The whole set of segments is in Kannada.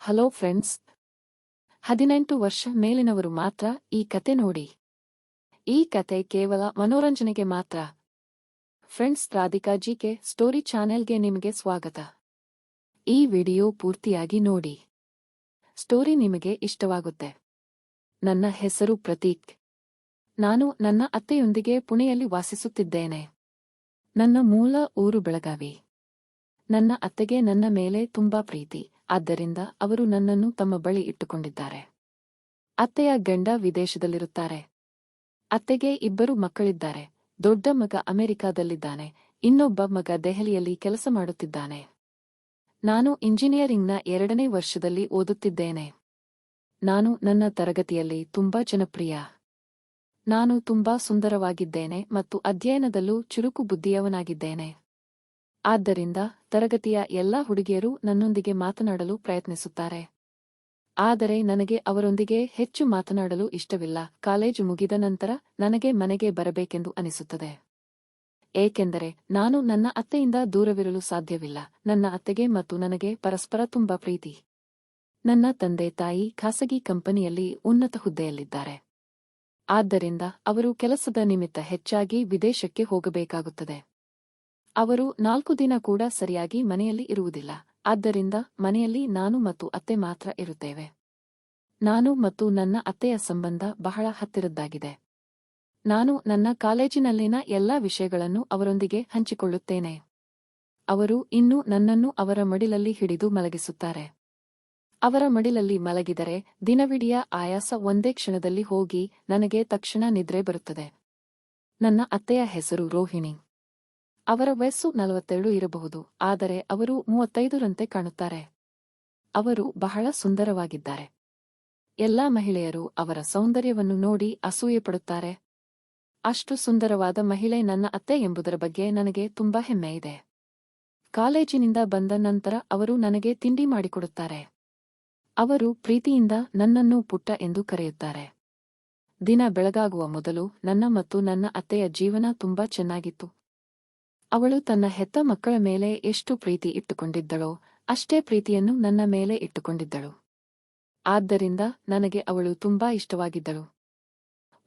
Hello friends. 18 ವರ್ಷ ಮೇಲಿನವರು ಮಾತ್ರ ಈ ಕತೆ ನೋಡಿ. ಈ ಕತೆ ಕೇವಲ ಮನೋರಂಜನೆಗೆ ಮಾತ್ರ. ಫ್ರೆಂಡ್ಸ್, ರಾಧಿಕಾ ಜಿಕೆ ಸ್ಟೋರಿ ಚಾನೆಲ್ಗೆ ನಿಮಗೆ ಸ್ವಾಗತ. ಈ ವಿಡಿಯೋ ಪೂರ್ತಿಯಾಗಿ ನೋಡಿ. ಸ್ಟೋರಿ ನಿಮಗೆ ಇಷ್ಟವಾಗುತ್ತೆ. ನನ್ನ ಹೆಸರು ಪ್ರತೀಕ್. ನಾನು ನನ್ನ ಅತ್ತೆಯೊಂದಿಗೆ ಪುಣೆಯಲ್ಲಿ ವಾಸಿಸುತ್ತಿದ್ದೇನೆ. ನನ್ನ ಮೂಲ ಊರು ಬೆಳಗಾವಿ. ನನ್ನ ಅತ್ತೆಗೆ ನನ್ನ ಮೇಲೆ ತುಂಬಾ ಪ್ರೀತಿ, ಆದ್ದರಿಂದ ಅವರು ನನ್ನನ್ನು ತಮ್ಮ ಬಳಿ ಇಟ್ಟುಕೊಂಡಿದ್ದಾರೆ. ಅತ್ತೆಯ ಗಂಡ ವಿದೇಶದಲ್ಲಿರುತ್ತಾರೆ. ಅತ್ತೆಗೆ 2 ಮಕ್ಕಳಿದ್ದಾರೆ. ದೊಡ್ಡ ಮಗ ಅಮೆರಿಕಾದಲ್ಲಿದ್ದಾನೆ, ಇನ್ನೊಬ್ಬ ಮಗ ದೆಹಲಿಯಲ್ಲಿ ಕೆಲಸ ಮಾಡುತ್ತಿದ್ದಾನೆ. ನಾನು ಇಂಜಿನಿಯರಿಂಗ್ನ 2ನೇ ವರ್ಷದಲ್ಲಿ ಓದುತ್ತಿದ್ದೇನೆ. ನಾನು ನನ್ನ ತರಗತಿಯಲ್ಲಿ ತುಂಬಾ ಜನಪ್ರಿಯ. ನಾನು ತುಂಬಾ ಸುಂದರವಾಗಿದ್ದೇನೆ ಮತ್ತು ಅಧ್ಯಯನದಲ್ಲೂ ಚುರುಕು ಬುದ್ಧಿಯವನಾಗಿದ್ದೇನೆ. ಆದ್ದರಿಂದ ತರಗತಿಯ ಎಲ್ಲಾ ಹುಡುಗಿಯರು ನನ್ನೊಂದಿಗೆ ಮಾತನಾಡಲು ಪ್ರಯತ್ನಿಸುತ್ತಾರೆ. ಆದರೆ ನನಗೆ ಅವರೊಂದಿಗೆ ಹೆಚ್ಚು ಮಾತನಾಡಲು ಇಷ್ಟವಿಲ್ಲ. ಕಾಲೇಜು ಮುಗಿದ ನಂತರ ನನಗೆ ಮನೆಗೆ ಬರಬೇಕೆಂದು ಅನಿಸುತ್ತದೆ. ಏಕೆಂದರೆ ನಾನು ನನ್ನ ಅತ್ತೆಯಿಂದ ದೂರವಿರಲು ಸಾಧ್ಯವಿಲ್ಲ. ನನ್ನ ಅತ್ತೆಗೆ ಮತ್ತು ನನಗೆ ಪರಸ್ಪರ ತುಂಬಾ ಪ್ರೀತಿ. ನನ್ನ ತಂದೆ ತಾಯಿ ಖಾಸಗಿ ಕಂಪನಿಯಲ್ಲಿ ಉನ್ನತ ಹುದ್ದೆಯಲ್ಲಿದ್ದಾರೆ. ಆದ್ದರಿಂದ ಅವರು ಕೆಲಸದ ನಿಮಿತ್ತ ಹೆಚ್ಚಾಗಿ ವಿದೇಶಕ್ಕೆ ಹೋಗಬೇಕಾಗುತ್ತದೆ. ಅವರು 4 ದಿನ ಕೂಡ ಸರಿಯಾಗಿ ಮನೆಯಲ್ಲಿ ಇರುವುದಿಲ್ಲ. ಆದ್ದರಿಂದ ಮನೆಯಲ್ಲಿ ನಾನು ಮತ್ತು ಅತ್ತೆ ಮಾತ್ರ ಇರುತ್ತೇವೆ. ನಾನು ಮತ್ತು ನನ್ನ ಅತ್ತೆಯ ಸಂಬಂಧ ಬಹಳ ಹತ್ತಿರದ್ದಾಗಿದೆ. ನಾನು ನನ್ನ ಕಾಲೇಜಿನಲ್ಲಿನ ಎಲ್ಲಾ ವಿಷಯಗಳನ್ನು ಅವರೊಂದಿಗೆ ಹಂಚಿಕೊಳ್ಳುತ್ತೇನೆ. ಅವರು ಇನ್ನೂ ನನ್ನನ್ನು ಅವರ ಮಡಿಲಲ್ಲಿ ಹಿಡಿದು ಮಲಗಿಸುತ್ತಾರೆ. ಅವರ ಮಡಿಲಲ್ಲಿ ಮಲಗಿದರೆ ದಿನವಿಡೀ ಆಯಾಸ ಒಂದೇ ಕ್ಷಣದಲ್ಲಿ ಹೋಗಿ ನನಗೆ ತಕ್ಷಣ ನಿದ್ರೆ ಬರುತ್ತದೆ. ನನ್ನ ಅತ್ತೆಯ ಹೆಸರು ರೋಹಿಣಿ. ಅವರ ವಯಸ್ಸು 42 ಇರಬಹುದು, ಆದರೆ ಅವರು 35ರಂತೆ ಕಾಣುತ್ತಾರೆ. ಅವರು ಬಹಳ ಸುಂದರವಾಗಿದ್ದಾರೆ. ಎಲ್ಲಾ ಮಹಿಳೆಯರು ಅವರ ಸೌಂದರ್ಯವನ್ನು ನೋಡಿ ಅಸೂಯೆಪಡುತ್ತಾರೆ. ಅಷ್ಟು ಸುಂದರವಾದ ಮಹಿಳೆ ನನ್ನ ಅತ್ತೆ ಎಂಬುದರ ಬಗ್ಗೆ ನನಗೆ ತುಂಬಾ ಹೆಮ್ಮೆ ಇದೆ. ಕಾಲೇಜಿನಿಂದ ಬಂದ ನಂತರ ಅವರು ನನಗೆ ತಿಂಡಿ ಮಾಡಿಕೊಡುತ್ತಾರೆ. ಅವರು ಪ್ರೀತಿಯಿಂದ ನನ್ನನ್ನು ಪುಟ್ಟ ಎಂದು ಕರೆಯುತ್ತಾರೆ. ದಿನ ಬೆಳಗಾಗುವ ಮೊದಲು ನನ್ನ ಮತ್ತು ನನ್ನ ಅತ್ತೆಯ ಜೀವನ ತುಂಬಾ ಚೆನ್ನಾಗಿತ್ತು. ಅವಳು ತನ್ನ ಹೆತ್ತ ಮಕ್ಕಳ ಮೇಲೆ ಎಷ್ಟು ಪ್ರೀತಿ ಇಟ್ಟುಕೊಂಡಿದ್ದಳೋ ಅಷ್ಟೇ ಪ್ರೀತಿಯನ್ನು ನನ್ನ ಮೇಲೆ ಇಟ್ಟುಕೊಂಡಿದ್ದಳು. ಆದ್ದರಿಂದ ನನಗೆ ಅವಳು ತುಂಬಾ ಇಷ್ಟವಾಗಿದ್ದಳು.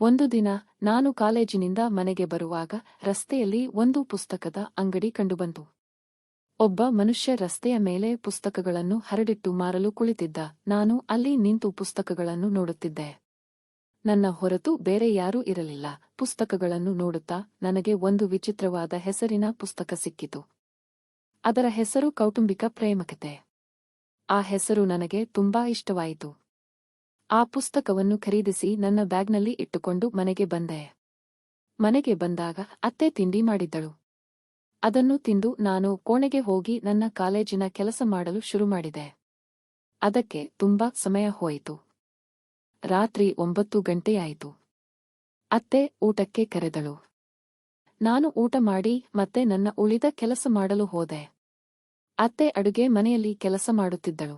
ಒಂದು ದಿನ ನಾನು ಕಾಲೇಜಿನಿಂದ ಮನೆಗೆ ಬರುವಾಗ ರಸ್ತೆಯಲ್ಲಿ ಒಂದು ಪುಸ್ತಕದ ಅಂಗಡಿ ಕಂಡುಬಂತು. ಒಬ್ಬ ಮನುಷ್ಯ ರಸ್ತೆಯ ಮೇಲೆ ಪುಸ್ತಕಗಳನ್ನು ಹರಡಿಟ್ಟು ಮಾರಲು ಕುಳಿತಿದ್ದ. ನಾನು ಅಲ್ಲಿ ನಿಂತು ಪುಸ್ತಕಗಳನ್ನು ನೋಡುತ್ತಿದ್ದೆ. ನನ್ನ ಹೊರತು ಬೇರೆ ಯಾರೂ ಇರಲಿಲ್ಲ. ಪುಸ್ತಕಗಳನ್ನು ನೋಡುತ್ತಾ ನನಗೆ ಒಂದು ವಿಚಿತ್ರವಾದ ಹೆಸರಿನ ಪುಸ್ತಕ ಸಿಕ್ಕಿತು. ಅದರ ಹೆಸರು ಕೌಟುಂಬಿಕ ಪ್ರೇಮಕತೆ. ಆ ಹೆಸರು ನನಗೆ ತುಂಬಾ ಇಷ್ಟವಾಯಿತು. ಆ ಪುಸ್ತಕವನ್ನು ಖರೀದಿಸಿ ನನ್ನ ಬ್ಯಾಗ್ನಲ್ಲಿ ಇಟ್ಟುಕೊಂಡು ಮನೆಗೆ ಬಂದೆ. ಮನೆಗೆ ಬಂದಾಗ ಅತ್ತೆ ತಿಂಡಿ ಮಾಡಿದ್ದಳು. ಅದನ್ನು ತಿಂದು ನಾನು ಕೋಣೆಗೆ ಹೋಗಿ ನನ್ನ ಕಾಲೇಜಿನ ಕೆಲಸ ಮಾಡಲು ಶುರು ಮಾಡಿದೆ. ಅದಕ್ಕೆ ತುಂಬಾ ಸಮಯ ಹೋಯಿತು. ರಾತ್ರಿ 9 ಗಂಟೆಯಾಯಿತು. ಅತ್ತೆ ಊಟಕ್ಕೆ ಕರೆದಳು. ನಾನು ಊಟ ಮಾಡಿ ಮತ್ತೆ ನನ್ನ ಉಳಿದ ಕೆಲಸ ಮಾಡಲು ಹೋದೆ. ಅತ್ತೆ ಅಡುಗೆ ಮನೆಯಲ್ಲಿ ಕೆಲಸ ಮಾಡುತ್ತಿದ್ದಳು.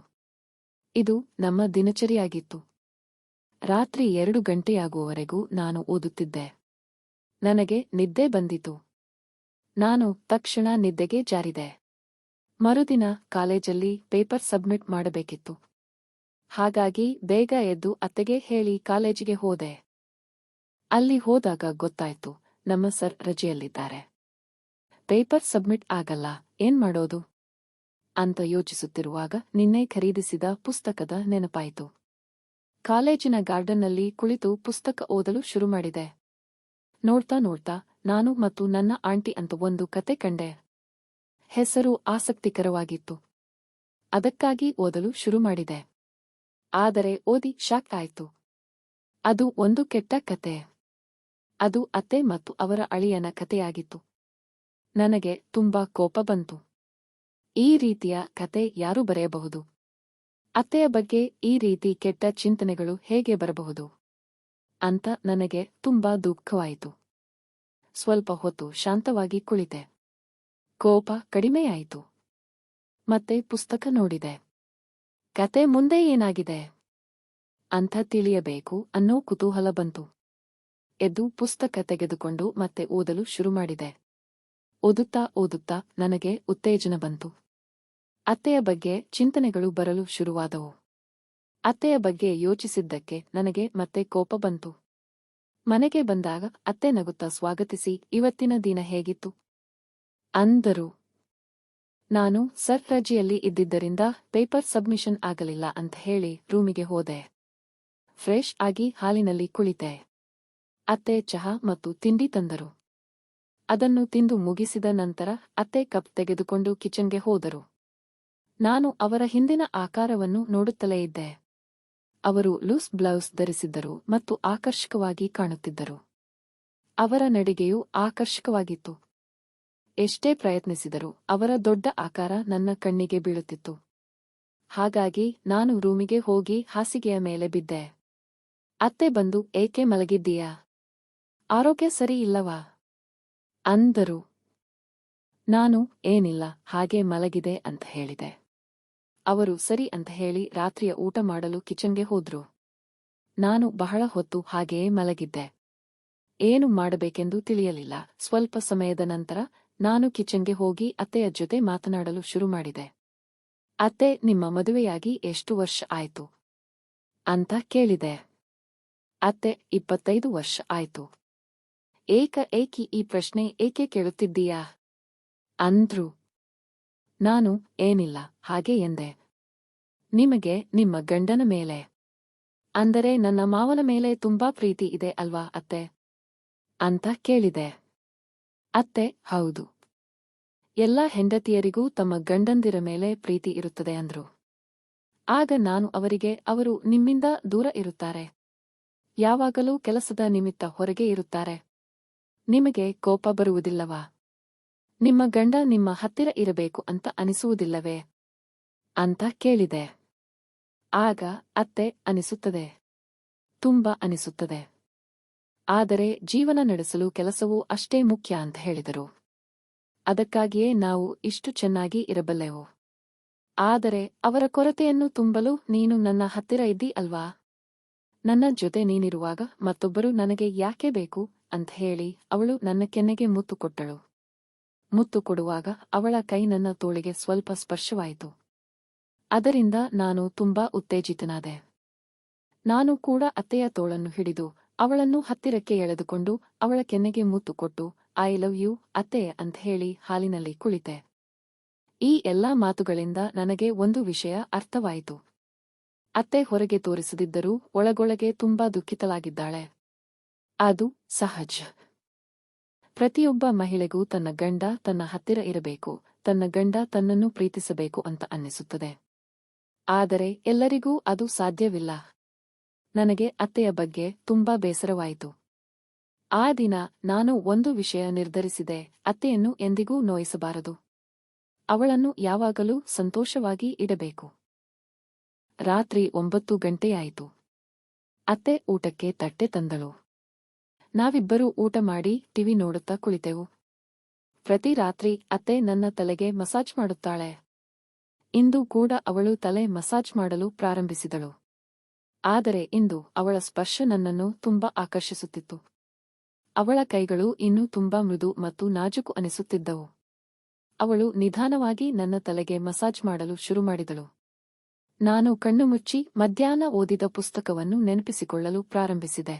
ಇದು ನಮ್ಮ ದಿನಚರಿಯಾಗಿತ್ತು. ರಾತ್ರಿ 2 ಗಂಟೆಯಾಗುವವರೆಗೂ ನಾನು ಓದುತ್ತಿದ್ದೆ. ನನಗೆ ನಿದ್ದೆ ಬಂದಿತು. ನಾನು ತಕ್ಷಣ ನಿದ್ದೆಗೆ ಜಾರಿದೆ. ಮರುದಿನ ಕಾಲೇಜಲ್ಲಿ ಪೇಪರ್ ಸಬ್ಮಿಟ್ ಮಾಡಬೇಕಿತ್ತು. ಹಾಗಾಗಿ ಬೇಗ ಎದ್ದು ಅತ್ತೆಗೆ ಹೇಳಿ ಕಾಲೇಜಿಗೆ ಹೋದೆ. ಅಲ್ಲಿ ಹೋದಾಗ ಗೊತ್ತಾಯ್ತು, ನಮ್ಮ ಸರ್ ರಜೆಯಲ್ಲಿದ್ದಾರೆ. ಪೇಪರ್ ಸಬ್ಮಿಟ್ ಆಗಲ್ಲ, ಏನ್ ಮಾಡೋದು ಅಂತ ಯೋಚಿಸುತ್ತಿರುವಾಗ ನಿನ್ನೆ ಖರೀದಿಸಿದ ಪುಸ್ತಕದ ನೆನಪಾಯಿತು. ಕಾಲೇಜಿನ ಗಾರ್ಡನ್ನಲ್ಲಿ ಕುಳಿತು ಪುಸ್ತಕ ಓದಲು ಶುರು ಮಾಡಿದೆ. ನೋಡ್ತಾ ನೋಡ್ತಾ ನಾನು ಮತ್ತು ನನ್ನ ಆಂಟಿ ಅಂತ ಒಂದು ಕತೆ ಕಂಡೆ. ಹೆಸರು ಆಸಕ್ತಿಕರವಾಗಿತ್ತು. ಅದಕ್ಕಾಗಿ ಓದಲು ಶುರು ಮಾಡಿದೆ. ಆದರೆ ಓದಿ ಶಾಕ್ ಆಯ್ತು. ಅದು ಒಂದು ಕೆಟ್ಟ ಕತೆ. ಅದು ಅತ್ತೆ ಮತ್ತು ಅವರ ಅಳಿಯನ ಕತೆಯಾಗಿತ್ತು. ನನಗೆ ತುಂಬಾ ಕೋಪ ಬಂತು. ಈ ರೀತಿಯ ಕತೆ ಯಾರು ಬರೆಯಬಹುದು? ಅತ್ತೆಯ ಬಗ್ಗೆ ಈ ರೀತಿ ಕೆಟ್ಟ ಚಿಂತನೆಗಳು ಹೇಗೆ ಬರಬಹುದು ಅಂತ ನನಗೆ ತುಂಬಾ ದುಃಖವಾಯಿತು. ಸ್ವಲ್ಪ ಹೊತ್ತು ಶಾಂತವಾಗಿ ಕುಳಿತೆ. ಕೋಪ ಕಡಿಮೆಯಾಯಿತು. ಮತ್ತೆ ಪುಸ್ತಕ ನೋಡಿದೆ. ಕತೆ ಮುಂದೆ ಏನಾಗಿದೆ ಅಂತ ತಿಳಿಯಬೇಕು ಅನ್ನೋ ಕುತೂಹಲ ಬಂತು. ಎದ್ದು ಪುಸ್ತಕ ತೆಗೆದುಕೊಂಡು ಮತ್ತೆ ಓದಲು ಶುರು ಮಾಡಿದೆ. ಓದುತ್ತಾ ಓದುತ್ತಾ ನನಗೆ ಉತ್ತೇಜನ ಬಂತು. ಅತ್ತೆಯ ಬಗ್ಗೆ ಚಿಂತನೆಗಳು ಬರಲು ಶುರುವಾದವು. ಅತ್ತೆಯ ಬಗ್ಗೆ ಯೋಚಿಸಿದ್ದಕ್ಕೆ ನನಗೆ ಮತ್ತೆ ಕೋಪ ಬಂತು. ಮನೆಗೆ ಬಂದಾಗ ಅತ್ತೆ ನಗುತ್ತಾ ಸ್ವಾಗತಿಸಿ ಇವತ್ತಿನ ದಿನ ಹೇಗಿತ್ತು ಅಂದರು. ನಾನು ಸರ್ ರಜೆಯಲ್ಲಿ ಇದ್ದಿದ್ದರಿಂದ ಪೇಪರ್ ಸಬ್ಮಿಷನ್ ಆಗಲಿಲ್ಲ ಅಂತ ಹೇಳಿ ರೂಮಿಗೆ ಹೋದೆ. ಫ್ರೆಶ್ ಆಗಿ ಹಾಲಿನಲ್ಲಿ ಕುಳಿತೆ. ಅತ್ತೆ ಚಹಾ ಮತ್ತು ತಿಂಡಿ ತಂದರು. ಅದನ್ನು ತಿಂದು ಮುಗಿಸಿದ ನಂತರ ಅತ್ತೆ ಕಪ್ ತೆಗೆದುಕೊಂಡು ಕಿಚನ್ಗೆ ಹೋದರು. ನಾನು ಅವರ ಹಿಂದಿನ ಆಕಾರವನ್ನು ನೋಡುತ್ತಲೇ ಇದ್ದೆ. ಅವರು ಲೂಸ್ ಬ್ಲೌಸ್ ಧರಿಸಿದ್ದರು ಮತ್ತು ಆಕರ್ಷಕವಾಗಿ ಕಾಣುತ್ತಿದ್ದರು. ಅವರ ನಡಿಗೆಯೂ ಆಕರ್ಷಕವಾಗಿತ್ತು. ಎಷ್ಟೇ ಪ್ರಯತ್ನಿಸಿದರೂ ಅವರ ದೊಡ್ಡ ಆಕಾರ ನನ್ನ ಕಣ್ಣಿಗೆ ಬೀಳುತ್ತಿತ್ತು. ಹಾಗಾಗಿ ನಾನು ರೂಮಿಗೆ ಹೋಗಿ ಹಾಸಿಗೆಯ ಮೇಲೆ ಬಿದ್ದೆ. ಅತ್ತೆ ಬಂದು ಏಕೆ ಮಲಗಿದ್ದೀಯಾ? ಆರೋಗ್ಯ ಸರಿ ಇಲ್ಲವಾ ಅಂದರು. ನಾನು ಏನಿಲ್ಲ, ಹಾಗೆ ಮಲಗಿದೆ ಅಂತ ಹೇಳಿದೆ. ಅವರು ಸರಿ ಅಂತ ಹೇಳಿ ರಾತ್ರಿಯ ಊಟ ಮಾಡಲು ಕಿಚನ್ಗೆ ಹೋದ್ರು. ನಾನು ಬಹಳ ಹೊತ್ತು ಹಾಗೆಯೇ ಮಲಗಿದ್ದೆ. ಏನು ಮಾಡಬೇಕೆಂದು ತಿಳಿಯಲಿಲ್ಲ. ಸ್ವಲ್ಪ ಸಮಯದ ನಂತರ ನಾನು ಕಿಚನ್ಗೆ ಹೋಗಿ ಅತ್ತೆಯ ಜೊತೆ ಮಾತನಾಡಲು ಶುರು ಮಾಡಿದೆ. ಅತ್ತೆ, ನಿಮ್ಮ ಮದುವೆಯಾಗಿ ಎಷ್ಟು ವರ್ಷ ಆಯ್ತು ಅಂತ ಕೇಳಿದೆ. ಅತ್ತೆ, 25 ವರ್ಷ ಆಯ್ತು. ಏಕಿ ಈ ಪ್ರಶ್ನೆ ಏಕೆ ಕೇಳುತ್ತಿದ್ದೀಯಾ ಅಂದ್ರು. ನಾನು ಏನಿಲ್ಲ, ಹಾಗೆ ಎಂದೆ. ನಿಮಗೆ ನಿಮ್ಮ ಗಂಡನ ಮೇಲೆ, ಅಂದರೆ ನನ್ನ ಮಾವನ ಮೇಲೆ ತುಂಬಾ ಪ್ರೀತಿ ಇದೆ ಅಲ್ವಾ ಅತ್ತೆ ಅಂತ ಕೇಳಿದೆ. ಅತ್ತೆ, ಹೌದು. ಎಲ್ಲ ಹೆಂಡತಿಯರಿಗೂ ತಮ್ಮ ಗಂಡಂದಿರ ಮೇಲೆ ಪ್ರೀತಿ ಇರುತ್ತದೆ ಅಂದ್ರು. ಆಗ ನಾನು ಅವರಿಗೆ, ಅವರು ನಿಮ್ಮಿಂದ ದೂರ ಇರುತ್ತಾರೆ, ಯಾವಾಗಲೂ ಕೆಲಸದ ನಿಮಿತ್ತ ಹೊರಗೆ ಇರುತ್ತಾರೆ, ನಿಮಗೆ ಕೋಪ ಬರುವುದಿಲ್ಲವಾ? ನಿಮ್ಮ ಗಂಡ ನಿಮ್ಮ ಹತ್ತಿರ ಇರಬೇಕು ಅಂತ ಅನಿಸುವುದಿಲ್ಲವೇ ಅಂತ ಕೇಳಿದೆ. ಆಗ ಅತ್ತೆ, ಅನಿಸುತ್ತದೆ, ತುಂಬಾ ಅನಿಸುತ್ತದೆ. ಆದರೆ ಜೀವನ ನಡೆಸಲು ಕೆಲಸವೂ ಅಷ್ಟೇ ಮುಖ್ಯ ಅಂತ ಹೇಳಿದರು. ಅದಕ್ಕಾಗಿಯೇ ನಾವು ಇಷ್ಟು ಚೆನ್ನಾಗಿ ಇರಬಲ್ಲೆವು. ಆದರೆ ಅವರ ಕೊರತೆಯನ್ನು ತುಂಬಲು ನೀನು ನನ್ನ ಹತ್ತಿರ ಇದ್ದೀ ಅಲ್ವಾ? ನನ್ನ ಜೊತೆ ನೀನಿರುವಾಗ ಮತ್ತೊಬ್ಬರು ನನಗೆ ಯಾಕೆ ಬೇಕು ಅಂತ ಹೇಳಿ ಅವಳು ನನ್ನ ಕೆನ್ನೆಗೆ ಮುತ್ತು ಕೊಟ್ಟಳು. ಮುತ್ತು ಕೊಡುವಾಗ ಅವಳ ಕೈ ನನ್ನ ತೋಳಿಗೆ ಸ್ವಲ್ಪ ಸ್ಪರ್ಶವಾಯಿತು. ಅದರಿಂದ ನಾನು ತುಂಬಾ ಉತ್ತೇಜಿತನಾದೆ. ನಾನು ಕೂಡ ಅತ್ತೆಯ ತೋಳನ್ನು ಹಿಡಿದು ಅವಳನ್ನು ಹತ್ತಿರಕ್ಕೆ ಎಳೆದುಕೊಂಡು ಅವಳ ಕೆನ್ನೆಗೆ ಮುತ್ತು ಕೊಟ್ಟು ಐ ಲವ್ ಯು ಅತ್ತೆ ಅಂತ ಹೇಳಿ ಹಾಲಿನಲ್ಲಿ ಕುಳಿತೆ. ಈ ಎಲ್ಲಾ ಮಾತುಗಳಿಂದ ನನಗೆ ಒಂದು ವಿಷಯ ಅರ್ಥವಾಯಿತು. ಅತ್ತೆ ಹೊರಗೆ ತೋರಿಸದಿದ್ದರೂ ಒಳಗೊಳಗೆ ತುಂಬಾ ದುಃಖಿತಳಾಗಿದ್ದಾಳೆ. ಅದು ಸಹಜ. ಪ್ರತಿಯೊಬ್ಬ ಮಹಿಳೆಗೂ ತನ್ನ ಗಂಡ ತನ್ನ ಹತ್ತಿರ ಇರಬೇಕು, ತನ್ನ ಗಂಡ ತನ್ನನ್ನು ಪ್ರೀತಿಸಬೇಕು ಅಂತ ಅನ್ನಿಸುತ್ತದೆ. ಆದರೆ ಎಲ್ಲರಿಗೂ ಅದು ಸಾಧ್ಯವಿಲ್ಲ. ನನಗೆ ಅತ್ತೆಯ ಬಗ್ಗೆ ತುಂಬಾ ಬೇಸರವಾಯಿತು. ಆ ದಿನ ನಾನು ಒಂದು ವಿಷಯ ನಿರ್ಧರಿಸಿದೆ, ಅತ್ತೆಯನ್ನು ಎಂದಿಗೂ ನೋಯಿಸಬಾರದು. ಅವಳನ್ನು ಯಾವಾಗಲೂ ಸಂತೋಷವಾಗಿ ಇಡಬೇಕು. ರಾತ್ರಿ 9 ಗಂಟೆಯಾಯಿತು. ಅತ್ತೆ ಊಟಕ್ಕೆ ತಟ್ಟೆ ತಂದಳು. ನಾವಿಬ್ಬರೂ ಊಟ ಮಾಡಿ ಟಿವಿ ನೋಡುತ್ತಾ ಕುಳಿತೆವು. ಪ್ರತಿ ರಾತ್ರಿ ಅತ್ತೆ ನನ್ನ ತಲೆಗೆ ಮಸಾಜ್ ಮಾಡುತ್ತಾಳೆ. ಇಂದು ಕೂಡ ಅವಳು ತಲೆ ಮಸಾಜ್ ಮಾಡಲು ಪ್ರಾರಂಭಿಸಿದಳು. ಆದರೆ ಇಂದು ಅವಳ ಸ್ಪರ್ಶ ನನ್ನನ್ನು ತುಂಬಾ ಆಕರ್ಷಿಸುತ್ತಿತ್ತು. ಅವಳ ಕೈಗಳು ಇನ್ನೂ ತುಂಬಾ ಮೃದು ಮತ್ತು ನಾಜೂಕು ಅನಿಸುತ್ತಿದ್ದವು. ಅವಳು ನಿಧಾನವಾಗಿ ನನ್ನ ತಲೆಗೆ ಮಸಾಜ್ ಮಾಡಲು ಶುರು ಮಾಡಿದಳು. ನಾನು ಕಣ್ಣು ಮುಚ್ಚಿ ಮಧ್ಯಾಹ್ನ ಓದಿದ ಪುಸ್ತಕವನ್ನು ನೆನಪಿಸಿಕೊಳ್ಳಲು ಪ್ರಾರಂಭಿಸಿದೆ.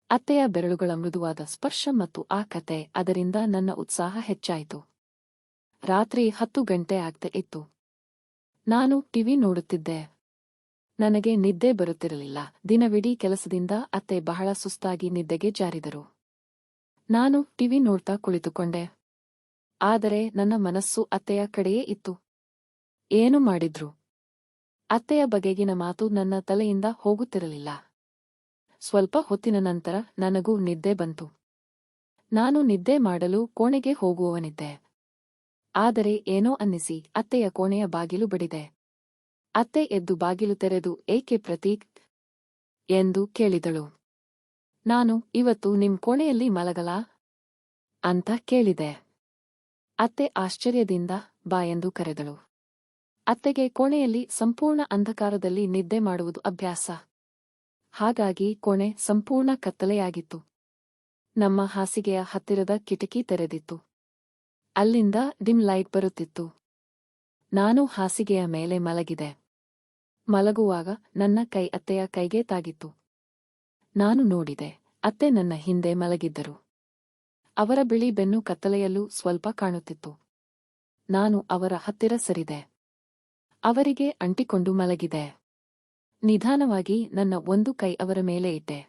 ಅತ್ತೆಯ ಬೆರಳುಗಳ ಮೃದುವಾದ ಸ್ಪರ್ಶ ಮತ್ತು ಆ ಕತೆ, ಅದರಿಂದ ನನ್ನ ಉತ್ಸಾಹ ಹೆಚ್ಚಾಯಿತು. ರಾತ್ರಿ 10 ಗಂಟೆ ಆಗ್ತಾ ಇತ್ತು. ನಾನು ಟಿವಿ ನೋಡುತ್ತಿದ್ದೆ. ನನಗೆ ನಿದ್ದೆ ಬರುತ್ತಿರಲಿಲ್ಲ. ದಿನವಿಡೀ ಕೆಲಸದಿಂದ ಅತ್ತೆ ಬಹಳ ಸುಸ್ತಾಗಿ ನಿದ್ದೆಗೆ ಜಾರಿದರು. ನಾನು ಟಿವಿ ನೋಡ್ತಾ ಕುಳಿತುಕೊಂಡೆ. ಆದರೆ ನನ್ನ ಮನಸ್ಸು ಅತ್ತೆಯ ಕಡೆಯೇ ಇತ್ತು. ಏನು ಮಾಡಿದ್ರು? ಅತ್ತೆಯ ಬಗೆಗಿನ ಮಾತು ನನ್ನ ತಲೆಯಿಂದ ಹೋಗುತ್ತಿರಲಿಲ್ಲ. ಸ್ವಲ್ಪ ಹೊತ್ತಿನ ನಂತರ ನನಗೂ ನಿದ್ದೆ ಬಂತು. ನಾನು ನಿದ್ದೆ ಮಾಡಲು ಕೋಣೆಗೆ ಹೋಗುವವನಿದ್ದೆ. ಆದರೆ ಏನೋ ಅನ್ನಿಸಿ ಅತ್ತೆಯ ಕೋಣೆಯ ಬಾಗಿಲು ಬಡಿದೆ. ಅತ್ತೆ ಎದ್ದು ಬಾಗಿಲು ತೆರೆದು, ಏಕೆ ಪ್ರತೀಕ್ ಎಂದು ಕೇಳಿದಳು. ನಾನು, ಇವತ್ತು ನಿಮ್ ಕೋಣೆಯಲ್ಲಿ ಮಲಗಲಾ ಅಂತ ಕೇಳಿದೆ. ಅತ್ತೆ ಆಶ್ಚರ್ಯದಿಂದ ಬಾ ಎಂದು ಕರೆದಳು. ಅತ್ತೆಗೆ ಕೋಣೆಯಲ್ಲಿ ಸಂಪೂರ್ಣ ಅಂಧಕಾರದಲ್ಲಿ ನಿದ್ದೆ ಮಾಡುವುದು ಅಭ್ಯಾಸ. ಹಾಗಾಗಿ ಕೋಣೆ ಸಂಪೂರ್ಣ ಕತ್ತಲೆಯಾಗಿತ್ತು. ನಮ್ಮ ಹಾಸಿಗೆಯ ಹತ್ತಿರದ ಕಿಟಕಿ ತೆರೆದಿತ್ತು. ಅಲ್ಲಿಂದ ಡಿಮ್ ಲೈಟ್ ಬರುತ್ತಿತ್ತು. ನಾನು ಹಾಸಿಗೆಯ ಮೇಲೆ ಮಲಗಿದೆ. ಮಲಗುವಾಗ ನನ್ನ ಕೈ ಅತ್ತೆಯ ಕೈಗೆ ತಾಗಿತ್ತು. ನಾನು ನೋಡಿದೆ, ಅತ್ತೆ ನನ್ನ ಹಿಂದೆ ಮಲಗಿದ್ದರು. ಅವರ ಬಿಳಿ ಬೆನ್ನು ಕತ್ತಲೆಯಲ್ಲೂ ಸ್ವಲ್ಪ ಕಾಣುತ್ತಿತ್ತು. ನಾನು ಅವರ ಹತ್ತಿರ ಸರಿದೆ. ಅವರಿಗೆ ಅಂಟಿಕೊಂಡು ಮಲಗಿದೆ. ನಿಧಾನವಾಗಿ ನನ್ನ ಒಂದು ಕೈ ಅವರ ಮೇಲೆ ಇಟ್ಟೆ.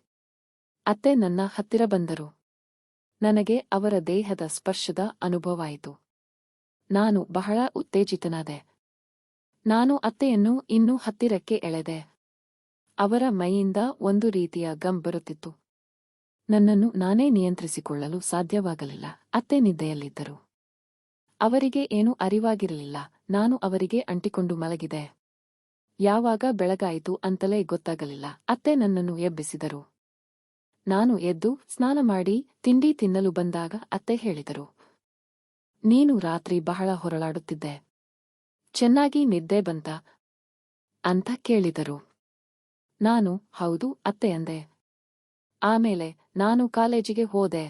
ಅತ್ತೆ ನನ್ನ ಹತ್ತಿರ ಬಂದರು. ನನಗೆ ಅವರ ದೇಹದ ಸ್ಪರ್ಶದ ಅನುಭವವಾಯಿತು. ನಾನು ಬಹಳ ಉತ್ತೇಜಿತನಾದೆ. ನಾನು ಅತ್ತೆಯನ್ನು ಇನ್ನೂ ಹತ್ತಿರಕ್ಕೆ ಎಳೆದೆ. ಅವರ ಮೈಯಿಂದ ಒಂದು ರೀತಿಯ ಗಮ್ ಬರುತ್ತಿತ್ತು. ನನ್ನನ್ನು ನಾನೇ ನಿಯಂತ್ರಿಸಿಕೊಳ್ಳಲು ಸಾಧ್ಯವಾಗಲಿಲ್ಲ. ಅತ್ತೆ ನಿದ್ದೆಯಲ್ಲಿದ್ದರು. ಅವರಿಗೆ ಏನೂ ಅರಿವಾಗಿರಲಿಲ್ಲ. ನಾನು ಅವರಿಗೆ ಅಂಟಿಕೊಂಡು ಮಲಗಿದೆ. ಯಾವಾಗ ಬೆಳಗಾಯಿತು ಅಂತಲೇ ಗೊತ್ತಾಗಲಿಲ್ಲ. ಅತ್ತೆ ನನ್ನನ್ನು ಎಬ್ಬಿಸಿದರು. ನಾನು ಎದ್ದು ಸ್ನಾನ ಮಾಡಿ ತಿಂಡಿ ತಿನ್ನಲು ಬಂದಾಗ ಅತ್ತೆ ಹೇಳಿದರು, ನೀನು ರಾತ್ರಿ ಬಹಳ ಹೊರಳಾಡುತ್ತಿದ್ದೆ. ಚೆನ್ನಾಗಿ ನಿದ್ದೆ ಬಂತ ಅಂತ ಕೇಳಿದರು. ನಾನು ಹೌದು ಅತ್ತೆ ಅಂದೆ. ಆಮೇಲೆ ನಾನು ಕಾಲೇಜಿಗೆ ಹೋದೆ.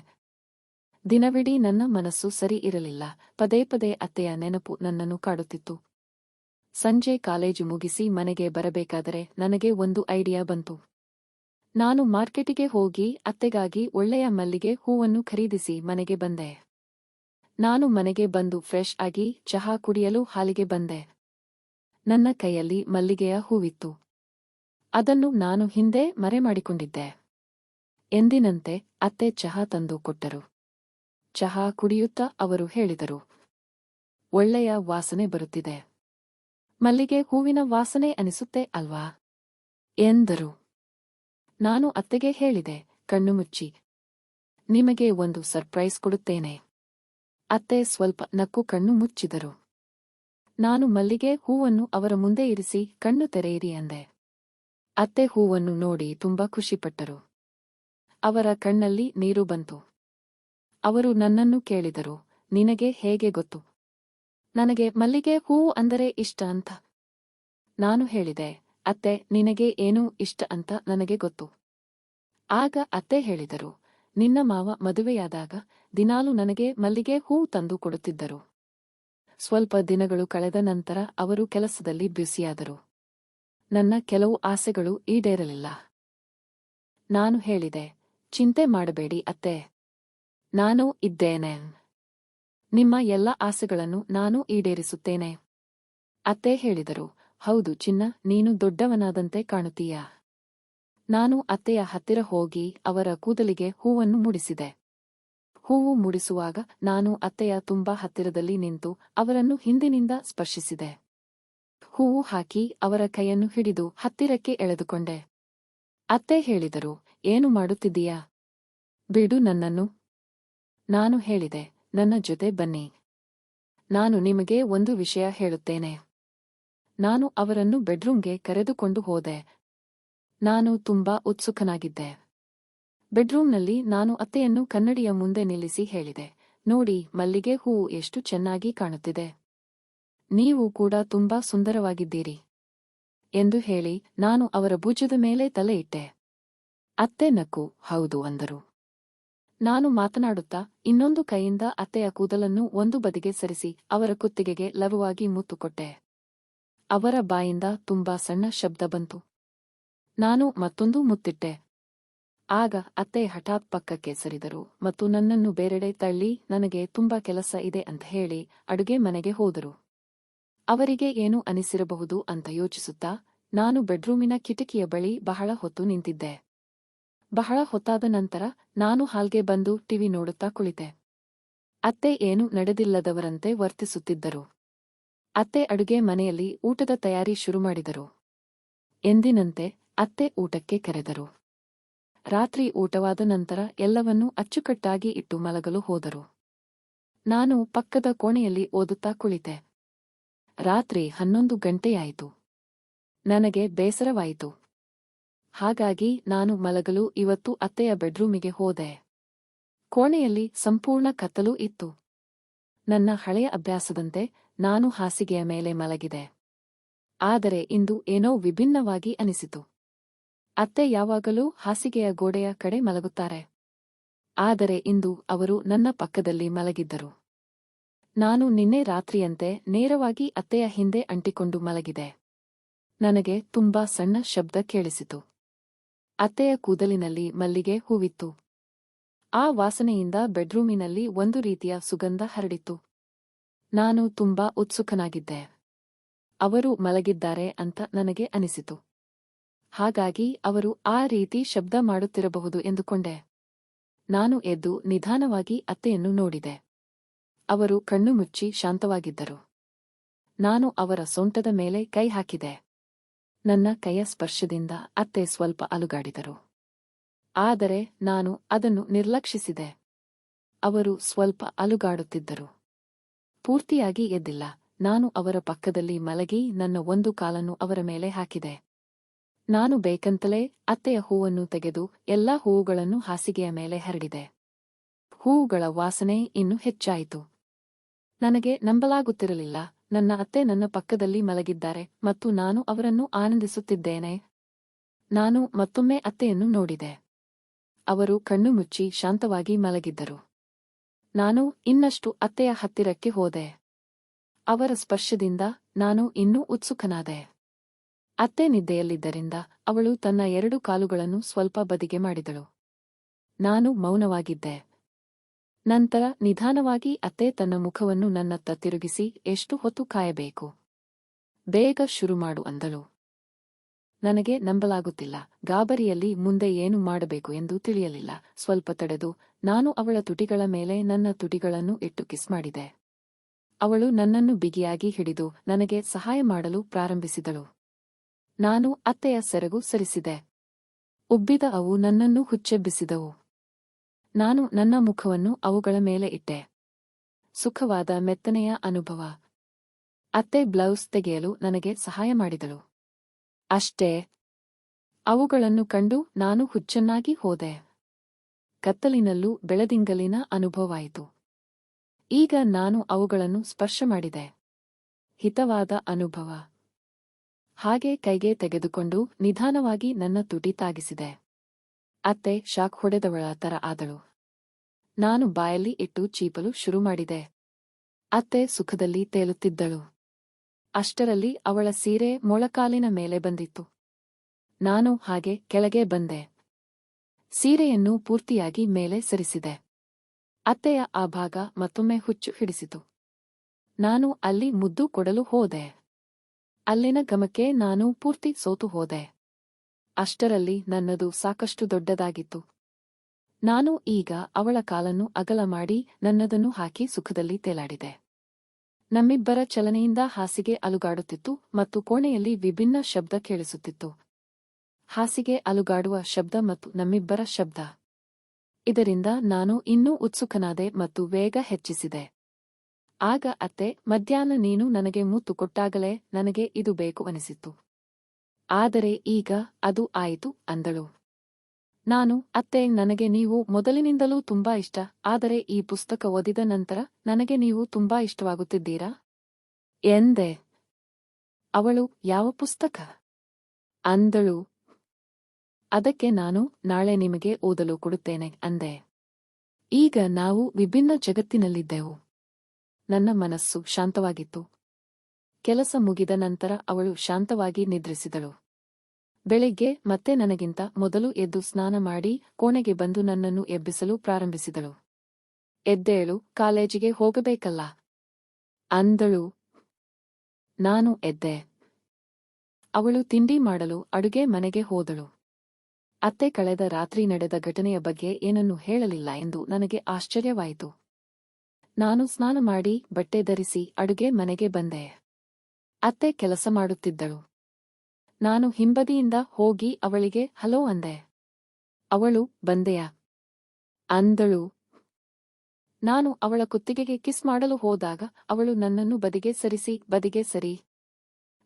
ದಿನವಿಡೀ ನನ್ನ ಮನಸ್ಸು ಸರಿ ಇರಲಿಲ್ಲ. ಪದೇ ಪದೇ ಅತ್ತೆಯ ನೆನಪು ನನ್ನನ್ನು ಕಾಡುತ್ತಿತ್ತು. ಸಂಜೆ ಕಾಲೇಜು ಮುಗಿಸಿ ಮನೆಗೆ ಬರಬೇಕಾದರೆ ನನಗೆ ಒಂದು ಐಡಿಯಾ ಬಂತು. ನಾನು ಮಾರ್ಕೆಟಿಗೆ ಹೋಗಿ ಅತ್ತೆಗಾಗಿ ಒಳ್ಳೆಯ ಮಲ್ಲಿಗೆ ಹೂವನ್ನು ಖರೀದಿಸಿ ಮನೆಗೆ ಬಂದೆ. ನಾನು ಮನೆಗೆ ಬಂದು ಫ್ರೆಶ್ ಆಗಿ ಚಹಾ ಕುಡಿಯಲು ಹಾಲಿಗೆ ಬಂದೆ. ನನ್ನ ಕೈಯಲ್ಲಿ ಮಲ್ಲಿಗೆಯ ಹೂವಿತ್ತು. ಅದನ್ನು ನಾನು ಹಿಂದೆ ಮರೆಮಾಡಿಕೊಂಡಿದ್ದೆ. ಎಂದಿನಂತೆ ಅತ್ತೆ ಚಹಾ ತಂದು ಕೊಟ್ಟರು. ಚಹಾ ಕುಡಿಯುತ್ತಾ ಅವರು ಹೇಳಿದರು, ಒಳ್ಳೆಯ ವಾಸನೆ ಬರುತ್ತಿದೆ. ಮಲ್ಲಿಗೆ ಹೂವಿನ ವಾಸನೆ ಅನಿಸುತ್ತೆ ಅಲ್ವಾ ಎಂದರು. ನಾನು ಅತ್ತೆಗೆ ಹೇಳಿದೆ, ಕಣ್ಣು ಮುಚ್ಚಿ. ನಿಮಗೆ ಒಂದು ಸರ್ಪ್ರೈಸ್ ಕೊಡುತ್ತೇನೆ. ಅತ್ತೆ ಸ್ವಲ್ಪ ನಕ್ಕು ಕಣ್ಣು ಮುಚ್ಚಿದರು. ನಾನು ಮಲ್ಲಿಗೆ ಹೂವನ್ನು ಅವರ ಮುಂದೆ ಇರಿಸಿ ಕಣ್ಣು ತೆರೆಯಿರಿ ಅಂದೆ. ಅತ್ತೆ ಹೂವನ್ನು ನೋಡಿ ತುಂಬಾ ಖುಷಿಪಟ್ಟರು. ಅವರ ಕಣ್ಣಲ್ಲಿ ನೀರು ಬಂತು. ಅವರು ನನ್ನನ್ನು ಕೇಳಿದರು, ನಿನಗೆ ಹೇಗೆ ಗೊತ್ತು ನನಗೆ ಮಲ್ಲಿಗೆ ಹೂವು ಅಂದರೆ ಇಷ್ಟ ಅಂತ? ನಾನು ಹೇಳಿದೆ, ಅತ್ತೆ ನಿನಗೆ ಏನೂ ಇಷ್ಟ ಅಂತ ನನಗೆ ಗೊತ್ತು. ಆಗ ಅತ್ತೆ ಹೇಳಿದರು, ನಿನ್ನ ಮಾವ ಮದುವೆಯಾದಾಗ ದಿನಾಲೂ ನನಗೆ ಮಲ್ಲಿಗೆ ಹೂವು ತಂದು ಕೊಡುತ್ತಿದ್ದರು. ಸ್ವಲ್ಪ ದಿನಗಳು ಕಳೆದ ನಂತರ ಅವರು ಕೆಲಸದಲ್ಲಿ ಬ್ಯುಸಿಯಾದರು. ನನ್ನ ಕೆಲವು ಆಸೆಗಳು ಈಡೇರಲಿಲ್ಲ. ನಾನು ಹೇಳಿದೆ, ಚಿಂತೆ ಮಾಡಬೇಡಿ ಅತ್ತೆ. ನಾನು ಇದ್ದೇನೆ. ನಿಮ್ಮ ಎಲ್ಲ ಆಸೆಗಳನ್ನು ನಾನು ಈಡೇರಿಸುತ್ತೇನೆ. ಅತ್ತೆ ಹೇಳಿದರು, ಹೌದು ಚಿನ್ನ, ನೀನು ದೊಡ್ಡವನಾದಂತೆ ಕಾಣುತ್ತೀಯ. ನಾನು ಅತ್ತೆಯ ಹತ್ತಿರ ಹೋಗಿ ಅವರ ಕೂದಲಿಗೆ ಹೂವನ್ನು ಮುಡಿಸಿದೆ. ಹೂವು ಮುಡಿಸುವಾಗ ನಾನು ಅತ್ತೆಯ ತುಂಬಾ ಹತ್ತಿರದಲ್ಲಿ ನಿಂತು ಅವರನ್ನು ಹಿಂದಿನಿಂದ ಸ್ಪರ್ಶಿಸಿದೆ. ಹೂವು ಹಾಕಿ ಅವರ ಕೈಯನ್ನು ಹಿಡಿದು ಹತ್ತಿರಕ್ಕೆ ಎಳೆದುಕೊಂಡೆ. ಅತ್ತೆ ಹೇಳಿದರು, ಏನು ಮಾಡುತ್ತಿದ್ದೀಯಾ? ಬಿಡು ನನ್ನನ್ನು. ನಾನು ಹೇಳಿದೆ, ನನ್ನ ಜೊತೆ ಬನ್ನಿ. ನಾನು ನಿಮಗೆ ಒಂದು ವಿಷಯ ಹೇಳುತ್ತೇನೆ. ನಾನು ಅವರನ್ನು ಬೆಡ್ರೂಮ್ಗೆ ಕರೆದುಕೊಂಡು ಹೋದೆ. ನಾನು ತುಂಬಾ ಉತ್ಸುಕನಾಗಿದ್ದೆ. ಬೆಡ್ರೂಮ್ನಲ್ಲಿ ನಾನು ಅತ್ತೆಯನ್ನು ಕನ್ನಡಿಯ ಮುಂದೆ ನಿಲ್ಲಿಸಿ ಹೇಳಿದೆ, ನೋಡಿ ಮಲ್ಲಿಗೆ ಹೂವು ಎಷ್ಟು ಚೆನ್ನಾಗಿ ಕಾಣುತ್ತಿದೆ. ನೀವು ಕೂಡ ತುಂಬಾ ಸುಂದರವಾಗಿದ್ದೀರಿ ಎಂದು ಹೇಳಿ ನಾನು ಅವರ ಭುಜದ ಮೇಲೆ ತಲೆ ಇಟ್ಟೆ. ಅತ್ತೆ ನಕ್ಕು ಹೌದು ಅಂದರು. ನಾನು ಮಾತನಾಡುತ್ತಾ ಇನ್ನೊಂದು ಕೈಯಿಂದ ಅತ್ತೆಯ ಕೂದಲನ್ನು ಒಂದು ಬದಿಗೆ ಸರಿಸಿ ಅವರ ಕುತ್ತಿಗೆಗೆ ಲಘುವಾಗಿ ಮುತ್ತು ಕೊಟ್ಟೆ. ಅವರ ಬಾಯಿಂದ ತುಂಬಾ ಸಣ್ಣ ಶಬ್ದ ಬಂತು. ನಾನು ಮತ್ತೊಂದು ಮುತ್ತಿಟ್ಟೆ. ಆಗ ಅತ್ತೆ ಹಠಾತ್ ಪಕ್ಕಕ್ಕೆ ಸರಿದರು ಮತ್ತು ನನ್ನನ್ನು ಬೇರೆಡೆ ತಳ್ಳಿ ನನಗೆ ತುಂಬಾ ಕೆಲಸ ಇದೆ ಅಂತ ಹೇಳಿ ಅಡುಗೆ ಮನೆಗೆ ಹೋದರು. ಅವರಿಗೆ ಏನು ಅನಿಸಿರಬಹುದು ಅಂತ ಯೋಚಿಸುತ್ತಾ ನಾನು ಬೆಡ್ರೂಮಿನ ಕಿಟಕಿಯ ಬಳಿ ಬಹಳ ಹೊತ್ತು ನಿಂತಿದ್ದೆ. ಬಹಳ ಹೊತ್ತಾದ ನಂತರ ನಾನು ಹಾಲ್ಗೆ ಬಂದು ಟಿವಿ ನೋಡುತ್ತಾ ಕುಳಿತೆ. ಅತ್ತೆ ಏನು ನಡೆದಿಲ್ಲದವರಂತೆ ವರ್ತಿಸುತ್ತಿದ್ದರು. ಅತ್ತೆ ಅಡುಗೆ ಮನೆಯಲ್ಲಿ ಊಟದ ತಯಾರಿ ಶುರು ಮಾಡಿದರು. ಎಂದಿನಂತೆ ಅತ್ತೆ ಊಟಕ್ಕೆ ಕರೆದರು. ರಾತ್ರಿ ಊಟವಾದ ನಂತರ ಎಲ್ಲವನ್ನೂ ಅಚ್ಚುಕಟ್ಟಾಗಿ ಇಟ್ಟು ಮಲಗಲು ಹೋದರು. ನಾನು ಪಕ್ಕದ ಕೋಣೆಯಲ್ಲಿ ಓದುತ್ತಾ ಕುಳಿತೆ. ರಾತ್ರಿ 11 ಗಂಟೆಯಾಯಿತು. ನನಗೆ ಬೇಸರವಾಯಿತು. ಹಾಗಾಗಿ ನಾನು ಮಲಗಲು ಇವತ್ತು ಅತ್ತೆಯ ಬೆಡ್ರೂಮಿಗೆ ಹೋದೆ. ಕೋಣೆಯಲ್ಲಿ ಸಂಪೂರ್ಣ ಕತ್ತಲು ಇತ್ತು. ನನ್ನ ಹಳೆಯ ಅಭ್ಯಾಸದಂತೆ ನಾನು ಹಾಸಿಗೆಯ ಮೇಲೆ ಮಲಗಿದೆ. ಆದರೆ ಇಂದು ಏನೋ ವಿಭಿನ್ನವಾಗಿ ಅನಿಸಿತು. ಅತ್ತೆ ಯಾವಾಗಲೂ ಹಾಸಿಗೆಯ ಗೋಡೆಯ ಕಡೆ ಮಲಗುತ್ತಾರೆ. ಆದರೆ ಇಂದು ಅವರು ನನ್ನ ಪಕ್ಕದಲ್ಲಿ ಮಲಗಿದ್ದರು. ನಾನು ನಿನ್ನೆ ರಾತ್ರಿಯಂತೆ ನೇರವಾಗಿ ಅತ್ತೆಯ ಹಿಂದೆ ಅಂಟಿಕೊಂಡು ಮಲಗಿದೆ. ನನಗೆ ತುಂಬಾ ಸಣ್ಣ ಶಬ್ದ ಕೇಳಿಸಿತು. ಅತ್ತೆಯ ಕೂದಲಿನಲ್ಲಿ ಮಲ್ಲಿಗೆ ಹೂವಿತ್ತು. ಆ ವಾಸನೆಯಿಂದ ಬೆಡ್ರೂಮಿನಲ್ಲಿ ಒಂದು ರೀತಿಯ ಸುಗಂಧ ಹರಡಿತು. ನಾನು ತುಂಬಾ ಉತ್ಸುಕನಾಗಿದ್ದೆ. ಅವರು ಮಲಗಿದ್ದಾರೆ ಅಂತ ನನಗೆ ಅನಿಸಿತು. ಹಾಗಾಗಿ ಅವರು ಆ ರೀತಿ ಶಬ್ದ ಮಾಡುತ್ತಿರಬಹುದು ಎಂದುಕೊಂಡೆ. ನಾನು ಎದ್ದು ನಿಧಾನವಾಗಿ ಅತ್ತೆಯನ್ನು ನೋಡಿದೆ. ಅವರು ಕಣ್ಣು ಮುಚ್ಚಿ ಶಾಂತವಾಗಿದ್ದರು. ನಾನು ಅವರ ಸೊಂಟದ ಮೇಲೆ ಕೈ ಹಾಕಿದೆ. ನನ್ನ ಕೈಯ ಸ್ಪರ್ಶದಿಂದ ಅತ್ತೆ ಸ್ವಲ್ಪ ಅಲುಗಾಡಿದರು. ಆದರೆ ನಾನು ಅದನ್ನು ನಿರ್ಲಕ್ಷಿಸಿದೆ. ಅವರು ಸ್ವಲ್ಪ ಅಲುಗಾಡುತ್ತಿದ್ದರು. ಪೂರ್ತಿಯಾಗಿ ಎದ್ದಿಲ್ಲ. ನಾನು ಅವರ ಪಕ್ಕದಲ್ಲಿ ಮಲಗಿ ನನ್ನ ಒಂದು ಕಾಲನ್ನು ಅವರ ಮೇಲೆ ಹಾಕಿದೆ. ನಾನು ಬೇಕಂತಲೇ ಅತ್ತೆಯ ಹೂವನ್ನು ತೆಗೆದು ಎಲ್ಲಾ ಹೂವುಗಳನ್ನು ಹಾಸಿಗೆಯ ಮೇಲೆ ಹರಡಿದೆ. ಹೂವುಗಳ ವಾಸನೆ ಇನ್ನೂ ಹೆಚ್ಚಾಯಿತು. ನನಗೆ ನಂಬಲಾಗುತ್ತಿರಲಿಲ್ಲ. ನನ್ನ ಅತ್ತೆ ನನ್ನ ಪಕ್ಕದಲ್ಲಿ ಮಲಗಿದ್ದಾರೆ ಮತ್ತು ನಾನು ಅವರನ್ನು ಆನಂದಿಸುತ್ತಿದ್ದೇನೆ. ನಾನು ಮತ್ತೊಮ್ಮೆ ಅತ್ತೆಯನ್ನು ನೋಡಿದೆ. ಅವರು ಕಣ್ಣು ಮುಚ್ಚಿ ಶಾಂತವಾಗಿ ಮಲಗಿದ್ದರು. ನಾನು ಇನ್ನಷ್ಟು ಅತ್ತೆಯ ಹತ್ತಿರಕ್ಕೆ ಹೋದೆ. ಅವರ ಸ್ಪರ್ಶದಿಂದ ನಾನು ಇನ್ನೂ ಉತ್ಸುಕನಾದೆ. ಅತ್ತೆ ನಿದ್ದೆಯಲ್ಲಿದ್ದರಿಂದ ಅವಳು ತನ್ನ 2 ಕಾಲುಗಳನ್ನು ಸ್ವಲ್ಪ ಬದಿಗೆ ಮಾಡಿದಳು. ನಾನು ಮೌನವಾಗಿದ್ದೆ. ನಂತರ ನಿಧಾನವಾಗಿ ಅತ್ತೆ ತನ್ನ ಮುಖವನ್ನು ನನ್ನತ್ತ ತಿರುಗಿಸಿ, ಎಷ್ಟು ಹೊತ್ತು ಕಾಯಬೇಕು? ಬೇಗ ಶುರು ಮಾಡು ಅಂದಳು. ನನಗೆ ನಂಬಲಾಗುತ್ತಿಲ್ಲ. ಗಾಬರಿಯಲ್ಲಿ ಮುಂದೆ ಏನು ಮಾಡಬೇಕು ಎಂದು ತಿಳಿಯಲಿಲ್ಲ. ಸ್ವಲ್ಪ ತಡೆದು ನಾನು ಅವಳ ತುಟಿಗಳ ಮೇಲೆ ನನ್ನ ತುಟಿಗಳನ್ನು ಇಟ್ಟು ಕಿಸ್ ಮಾಡಿದೆ. ಅವಳು ನನ್ನನ್ನು ಬಿಗಿಯಾಗಿ ಹಿಡಿದು ನನಗೆ ಸಹಾಯ ಮಾಡಲು ಪ್ರಾರಂಭಿಸಿದಳು. ನಾನು ಅತ್ತೆಯ ಸೆರಗು ಸರಿಸಿದೆ. ಉಬ್ಬಿದ ಅವು ನನ್ನನ್ನು ಹುಚ್ಚೆಬ್ಬಿಸಿದವು. ನಾನು ನನ್ನ ಮುಖವನ್ನು ಅವುಗಳ ಮೇಲೆ ಇಟ್ಟೆ. ಸುಖವಾದ ಮೆತ್ತನೆಯ ಅನುಭವ. ಅತ್ತೆ ಬ್ಲೌಸ್ ತೆಗೆಯಲು ನನಗೆ ಸಹಾಯ ಮಾಡಿದಳು. ಅಷ್ಟೇ. ಅವುಗಳನ್ನು ಕಂಡು ನಾನು ಹುಚ್ಚನ್ನಾಗಿ ಹೋದೆ. ಕತ್ತಲಿನಲ್ಲೂ ಬೆಳದಿಂಗಲಿನ ಅನುಭವವಾಯಿತು. ಈಗ ನಾನು ಅವುಗಳನ್ನು ಸ್ಪರ್ಶ ಮಾಡಿದೆ. ಹಿತವಾದ ಅನುಭವ. ಹಾಗೆ ಕೈಗೆ ತೆಗೆದುಕೊಂಡು ನಿಧಾನವಾಗಿ ನನ್ನ ತುಟಿ ತಾಗಿಸಿದೆ. ಅತ್ತೆ ಶಾಕ್ ಹೊಡೆದವಳ ತರ ಆದಳು. ನಾನು ಬಾಯಲ್ಲಿ ಇಟ್ಟು ಚೀಪಲು ಶುರು ಮಾಡಿದೆ. ಅತ್ತೆ ಸುಖದಲ್ಲಿ ತೇಲುತ್ತಿದ್ದಳು. ಅಷ್ಟರಲ್ಲಿ ಅವಳ ಸೀರೆ ಮೊಳಕಾಲಿನ ಮೇಲೆ ಬಂದಿತ್ತು. ನಾನು ಹಾಗೆ ಕೆಳಗೆ ಬಂದೆ. ಸೀರೆಯನ್ನು ಪೂರ್ತಿಯಾಗಿ ಮೇಲೆ ಸರಿಸಿದೆ. ಅತ್ತೆಯ ಆ ಭಾಗ ಮತ್ತೊಮ್ಮೆ ಹುಚ್ಚು ಹಿಡಿಸಿತು. ನಾನು ಅಲ್ಲಿ ಮುದ್ದು ಕೊಡಲು ಹೋದೆ. ಅಲ್ಲಿನ ಗಮಕ್ಕೆ ನಾನು ಪೂರ್ತಿ ಸೋತು ಹೋದೆ. ಅಷ್ಟರಲ್ಲಿ ನನ್ನದು ಸಾಕಷ್ಟು ದೊಡ್ಡದಾಗಿತ್ತು. ನಾನು ಈಗ ಅವಳ ಕಾಲನ್ನು ಅಗಲ ಮಾಡಿ ನನ್ನದನ್ನು ಹಾಕಿ ಸುಖದಲ್ಲಿ ತೇಲಾಡಿದೆ. ನಮ್ಮಿಬ್ಬರ ಚಲನೆಯಿಂದ ಹಾಸಿಗೆ ಅಲುಗಾಡುತ್ತಿತ್ತು ಮತ್ತು ಕೋಣೆಯಲ್ಲಿ ವಿಭಿನ್ನ ಶಬ್ದ ಕೇಳಿಸುತ್ತಿತ್ತು. ಹಾಸಿಗೆ ಅಲುಗಾಡುವ ಶಬ್ದ ಮತ್ತು ನಮ್ಮಿಬ್ಬರ ಶಬ್ದ. ಇದರಿಂದ ನಾನು ಇನ್ನೂ ಉತ್ಸುಕನಾದೆ ಮತ್ತು ವೇಗ ಹೆಚ್ಚಿಸಿದೆ. ಆಗ ಅತ್ತೆ, ಮಧ್ಯಾಹ್ನ ನೀನು ನನಗೆ ಮುತ್ತು ಕೊಟ್ಟಾಗಲೇ ನನಗೆ ಇದು ಬೇಕು ಅನಿಸಿತ್ತು. ಆದರೆ ಈಗ ಅದು ಆಯಿತು ಅಂದಳು. ನಾನು, ಅತ್ತೆ, ನನಗೆ ನೀವು ಮೊದಲಿನಿಂದಲೂ ತುಂಬಾ ಇಷ್ಟ. ಆದರೆ ಈ ಪುಸ್ತಕ ಓದಿದ ನಂತರ ನನಗೆ ನೀವು ತುಂಬಾ ಇಷ್ಟವಾಗುತ್ತಿದ್ದೀರಾ ಎಂದೆ. ಅವಳು, ಯಾವ ಪುಸ್ತಕ ಅಂದಳು. ಅದಕ್ಕೆ ನಾನು, ನಾಳೆ ನಿಮಗೆ ಓದಲು ಕೊಡುತ್ತೇನೆ ಅಂದೆ. ಈಗ ನಾವು ವಿಭಿನ್ನ ಜಗತ್ತಿನಲ್ಲಿದ್ದೆವು. ನನ್ನ ಮನಸ್ಸು ಶಾಂತವಾಗಿತ್ತು. ಕೆಲಸ ಮುಗಿದ ನಂತರ ಅವಳು ಶಾಂತವಾಗಿ ನಿದ್ರಿಸಿದಳು. ಬೆಳಿಗ್ಗೆ ಮತ್ತೆ ನನಗಿಂತ ಮೊದಲು ಎದ್ದು ಸ್ನಾನ ಮಾಡಿ ಕೋಣೆಗೆ ಬಂದು ನನ್ನನ್ನು ಎಬ್ಬಿಸಲು ಪ್ರಾರಂಭಿಸಿದಳು. ಎದ್ದೇಳು, ಕಾಲೇಜಿಗೆ ಹೋಗಬೇಕಲ್ಲ ಅಂದಳು. ನಾನು ಎದ್ದೆ. ಅವಳು ತಿಂಡಿ ಮಾಡಲು ಅಡುಗೆ ಮನೆಗೆ ಹೋದಳು. ಅತ್ತೆ ಕಳೆದ ರಾತ್ರಿ ನಡೆದ ಘಟನೆಯ ಬಗ್ಗೆ ಏನನ್ನೂ ಹೇಳಲಿಲ್ಲ ಎಂದು ನನಗೆ ಆಶ್ಚರ್ಯವಾಯಿತು. ನಾನು ಸ್ನಾನ ಮಾಡಿ ಬಟ್ಟೆ ಧರಿಸಿ ಅಡುಗೆ ಮನೆಗೆ ಬಂದೆ. ಅತ್ತೆ ಕೆಲಸ ಮಾಡುತ್ತಿದ್ದಳು. ನಾನು ಹಿಂಬದಿಯಿಂದ ಹೋಗಿ ಅವಳಿಗೆ ಹಲೋ ಅಂದೆ. ಅವಳು, ಬಂದೆಯಾ ಅಂದಳು. ನಾನು ಅವಳ ಕುತ್ತಿಗೆಗೆ ಕಿಸ್ ಮಾಡಲು ಹೋದಾಗ ಅವಳು ನನ್ನನ್ನು ಬದಿಗೆ ಸರಿಸಿ, ಬದಿಗೆ ಸರಿ,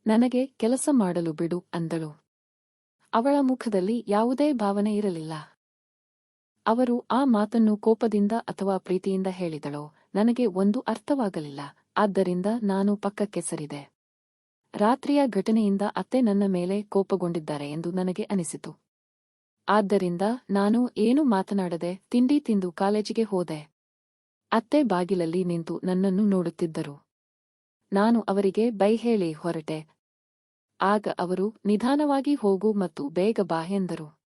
ನನಗೆ ಕೆಲಸ ಮಾಡಲು ಬಿಡು ಅಂದಳು. ಅವಳ ಮುಖದಲ್ಲಿ ಯಾವುದೇ ಭಾವನೆ ಇರಲಿಲ್ಲ. ಅವರು ಆ ಮಾತನ್ನು ಕೋಪದಿಂದ ಅಥವಾ ಪ್ರೀತಿಯಿಂದ ಹೇಳಿದಳೋ ನನಗೆ ಒಂದು ಅರ್ಥವಾಗಲಿಲ್ಲ. ಆದ್ದರಿಂದ ನಾನು ಪಕ್ಕಕ್ಕೆ ಸರಿದೆ. ರಾತ್ರಿಯ ಘಟನೆಯಿಂದ ಅತ್ತೆ ನನ್ನ ಮೇಲೆ ಕೋಪಗೊಂಡಿದ್ದಾರೆ ಎಂದು ನನಗೆ ಅನಿಸಿತು. ಆದ್ದರಿಂದ ನಾನು ಏನೂ ಮಾತನಾಡದೆ ತಿಂಡಿ ತಿಂದು ಕಾಲೇಜಿಗೆ ಹೋದೆ. ಅತ್ತೆ ಬಾಗಿಲಲ್ಲಿ ನಿಂತು ನನ್ನನ್ನು ನೋಡುತ್ತಿದ್ದರು. ನಾನು ಅವರಿಗೆ ಬೈ ಹೇಳಿ ಹೊರಟೆ. ಆಗ ಅವರು ನಿಧಾನವಾಗಿ ಹೋಗು ಮತ್ತು ಬೇಗ ಬಾ ಎಂದರು.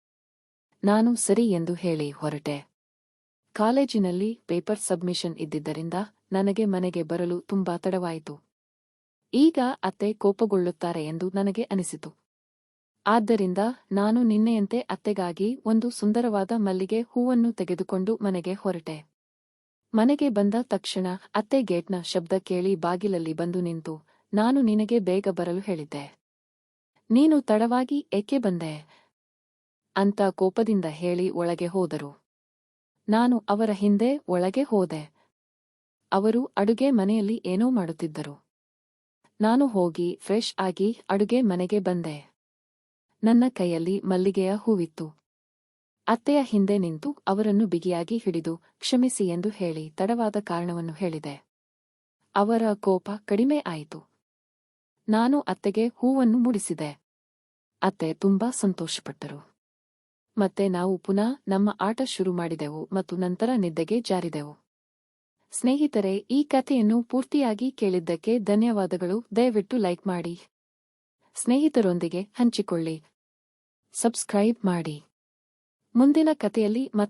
ನಾನು ಸರಿ ಎಂದು ಹೇಳಿ ಹೊರಟೆ. ಕಾಲೇಜಿನಲ್ಲಿ ಪೇಪರ್ ಸಬ್ಮಿಷನ್ ಇದ್ದಿದ್ದರಿಂದ ನನಗೆ ಮನೆಗೆ ಬರಲು ತುಂಬಾ ತಡವಾಯಿತು. ಈಗ ಅತ್ತೆ ಕೋಪಗೊಳ್ಳುತ್ತಾರೆ ಎಂದು ನನಗೆ ಅನಿಸಿತು. ಆದ್ದರಿಂದ ನಾನು ನಿನ್ನೆಯಂತೆ ಅತ್ತೆಗಾಗಿ ಒಂದು ಸುಂದರವಾದ ಮಲ್ಲಿಗೆ ಹೂವನ್ನು ತೆಗೆದುಕೊಂಡು ಮನೆಗೆ ಹೊರಟೆ. ಮನೆಗೆ ಬಂದ ತಕ್ಷಣ ಅತ್ತೆ ಗೇಟ್ನ ಶಬ್ದ ಕೇಳಿ ಬಾಗಿಲಲ್ಲಿ ಬಂದು ನಿಂತು, ನಾನು ನಿನಗೆ ಬೇಗ ಬರಲು ಹೇಳಿದ್ದೆ. ನೀನು ತಡವಾಗಿ ಏಕೆ ಬಂದೆ? ಅಂತ ಕೋಪದಿಂದ ಹೇಳಿ ಒಳಗೆ ಹೋದರು. ನಾನು ಅವರ ಹಿಂದೆ ಒಳಗೆ ಹೋದೆ. ಅವರು ಅಡುಗೆ ಮನೆಯಲ್ಲಿ ಏನೋ ಮಾಡುತ್ತಿದ್ದರು. ನಾನು ಹೋಗಿ ಫ್ರೆಶ್ ಆಗಿ ಅಡುಗೆ ಮನೆಗೆ ಬಂದೆ. ನನ್ನ ಕೈಯಲ್ಲಿ ಮಲ್ಲಿಗೆಯ ಹೂವಿತ್ತು. ಅತ್ತೆಯ ಹಿಂದೆ ನಿಂತು ಅವರನ್ನು ಬಿಗಿಯಾಗಿ ಹಿಡಿದು ಕ್ಷಮಿಸಿ ಎಂದು ಹೇಳಿ ತಡವಾದ ಕಾರಣವನ್ನು ಹೇಳಿದೆ. ಅವರ ಕೋಪ ಕಡಿಮೆ ಆಯಿತು. ನಾನು ಅತ್ತೆಗೆ ಹೂವನ್ನು ಮುಡಿಸಿದೆ. ಅತ್ತೆ ತುಂಬಾ ಸಂತೋಷಪಟ್ಟರು. ಮತ್ತೆ ನಾವು ಪುನಃ ನಮ್ಮ ಆಟ ಶುರು ಮಾಡಿದೆವು ಮತ್ತು ನಂತರ ನಿದ್ದೆಗೆ ಜಾರಿದೆವು. ಸ್ನೇಹಿತರೆ, ಈ ಕಥೆಯನ್ನು ಪೂರ್ತಿಯಾಗಿ ಕೇಳಿದ್ದಕ್ಕೆ ಧನ್ಯವಾದಗಳು. ದಯವಿಟ್ಟು ಲೈಕ್ ಮಾಡಿ, ಸ್ನೇಹಿತರೊಂದಿಗೆ ಹಂಚಿಕೊಳ್ಳಿ, ಸಬ್ಸ್ಕ್ರೈಬ್ ಮಾಡಿ. ಮುಂದಿನ ಕಥೆಯಲ್ಲಿ ಮತ್ತೆ